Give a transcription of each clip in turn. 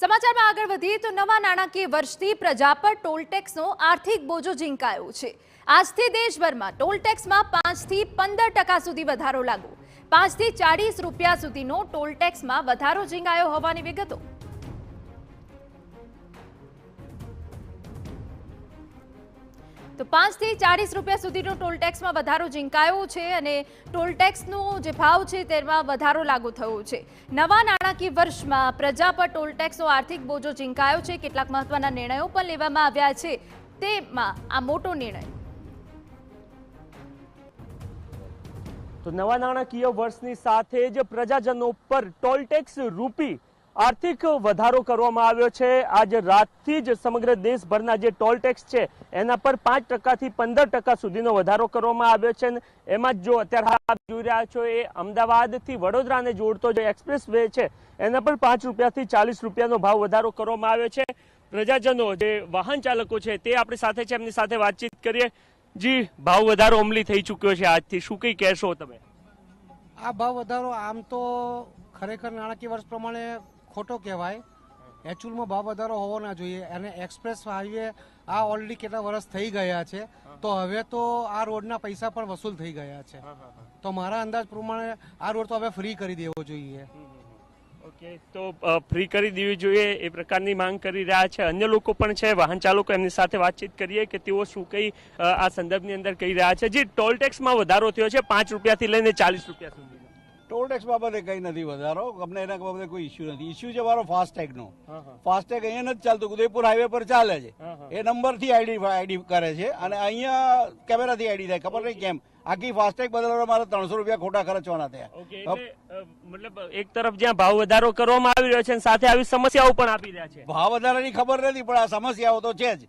સમાચારમાં આગળ વધીએ તો નવા નાણાકીય વર્ષથી પ્રજા પર ટોલ ટેક્સનો આર્થિક બોજો ઝીંકાયો છે। આજથી દેશભરમાં ટોલ ટેક્સમાં 5 થી 15% સુધી વધારો લાગુ। 5 થી 40 રૂપિયા સુધીનો ટોલ ટેક્સમાં વધારો ઝીંકાયો હોવાની વિગતો। તો 5 થી 40 રૂપિયા સુધીનો ટોલ ટેક્સમાં વધારો ઝીંકાયો છે અને ટોલ ટેક્સનો જે ભાવ છે તેમાં વધારો લાગુ થયો છે। નવા નાણાકીય વર્ષમાં પ્રજા પર ટોલ ટેક્સનો આર્થિક બોજો ઝીંકાયો છે। કેટલાક મહત્વના નિર્ણયો પણ લેવામાં આવ્યા છે, તેમાં આ મોટો નિર્ણય। તો નવા નાણાકીય વર્ષની સાથે જ પ્રજાજનો પર ટોલ ટેક્સ રૂપી આર્થિક વધારો કરવામાં આવ્યો છે। આજ રાતથી જ સમગ્ર દેશભરના જે ટોલ ટેક્સ છે એના પર 5% થી 15% સુધીનો વધારો કરવામાં આવ્યો છે। એમાં જો અત્યારે આપ જોઈ રહ્યા છો એ અમદાવાદથી વડોદરાને જોડતો જે એક્સપ્રેસ વે છે એના પર 5 રૂપિયાથી 40 રૂપિયાનો ભાવ વધારો કરવામાં આવ્યો છે। પ્રજાજનો જે વાહન ચાલકો છે તે આપણી સાથે છે, એમની સાથે વાતચીત કરીએ। જી, ભાવ વધારો અમલી થઈ ચૂક્યો છે આજથી, શું કઈ કહેશો તમે? આ ભાવ વધારો આમ તો ખરેખર નાણાકીય વર્ષ પ્રમાણે ખોટો કહેવાય। એકચ્યુઅલમાં ભાવ વધારો હોવો ના જોઈએ। અને એક્સપ્રેસ હાઈવે આ ઓલરેડી કેટલા વર્ષ થઈ ગયા છે, તો હવે તો આ રોડના પૈસા પણ વસૂલ થઈ ગયા છે। તો મારા અંદાજ પ્રમાણે આ રોડ તો હવે ફ્રી કરી દેવો જોઈએ। ઓકે, તો ફ્રી કરી દેવી જોઈએ એ પ્રકારની માંગ કરી રહ્યા છે અન્ય લોકો પણ છે, વાહન ચાલકો, એમની સાથે વાતચીત કરીએ કે તેઓ શું કઈ આ સંદર્ભની અંદર કહી રહ્યા છે। જે ટોલ ટેક્સમાં વધારો થયો છે 5 રૂપિયાથી લઈને 40 રૂપિયા સુધી। ટોલ ટેક્સ બાબતે કંઈ નથી વધારો, અમને એના બાબતે કોઈ ઇસ્યુ નથી। ઇસ્યુ છે મારો ફાસ્ટેગનો। ફાસ્ટેગ અહીંયા નથી ચાલતું, ઉદયપુર હાઈવે પર ચાલે છે। એ નંબરથી આઈડી કરે છે અને અહીંયા કેમેરાથી આઈડી થાય, ખબર નહીં કેમ। આખી ફાસ્ટેગ બદલવા મારે 300 રૂપિયા ખોટા ખર્ચવાના થયા। મતલબ એક તરફ જ્યાં ભાવ વધારો કરવામાં આવી રહ્યો છે સાથે આવી સમસ્યાઓ પણ આપી રહ્યા છે। ભાવ વધારાની ખબર નથી પણ આ સમસ્યાઓ તો છે જ।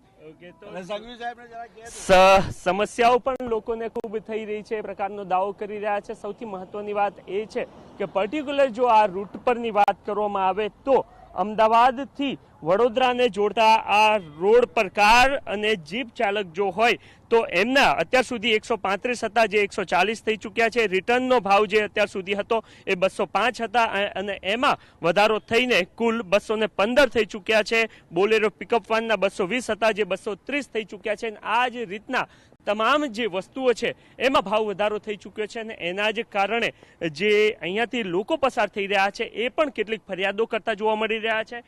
સમસ્યાઓ પણ લોકોને ખૂબ થઈ રહી છે, એ પ્રકારનો દાવો કરી રહ્યા છે। સૌથી મહત્વની વાત એ છે કે પર્ટિક્યુલર જો આ રૂટ પરની વાત કરવામાં આવે તો અમદાવાદથી વડોદરાને જોડતા આ રોડ પર કાર અને જીપ ચાલક જો હોય તો એમના અત્યાર સુધી 135 હતા, જે 140 થઈ ચૂક્યા છે। રિટર્નનો ભાવ જે અત્યાર સુધી હતો એ 205 હતા અને એમાં વધારો થઈને કુલ 215 થઈ ચૂક્યા છે। બોલેરો પિકઅપ વાનના 220 હતા, જે 230 થઈ ચૂક્યા છે। આ જ રીતના તમામ જે વસ્તુઓ છે એમાં ભાવ વધારો થઈ ચૂક્યો છે અને એના જ કારણે જે અહીંયાથી લોકો પસાર થઈ રહ્યા છે એ પણ કેટલીક ફરિયાદો કરતા જોવા મળી રહ્યા છે।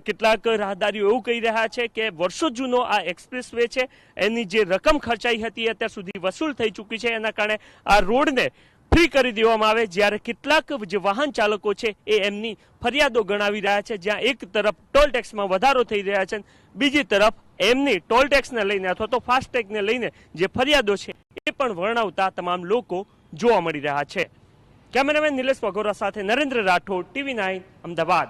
કેટલાક રાહદારીઓ એવું કહી રહ્યા છે કે વર્ષો જૂનો આ એક્સપ્રેસ વે છે, એની જે રકમ ખર્ચાઈ હતી અત્યાર સુધી વસૂલ થઈ ચૂકી છે, એના કારણે આ રોડને ફ્રી કરી દેવામાં આવે। જ્યારે કેટલાક જે વાહન ચાલકો છે એ એમની ફરિયાદો ગણાવી રહ્યા છે, જ્યાં એક તરફ ટોલ ટેક્સમાં વધારો થઈ રહ્યા છે, બીજી તરફ એમની ટોલ ટેક્સને લઈને અથવા તો ફાસ્ટેગને લઈને જે ફરિયાદો છે એ પણ વર્ણવતા તમામ લોકો જોવા મળી રહ્યા છે। કેમેરામેન નિલેશ વઘોરા સાથે નરેન્દ્ર રાઠોડ, TV9 અમદાવાદ।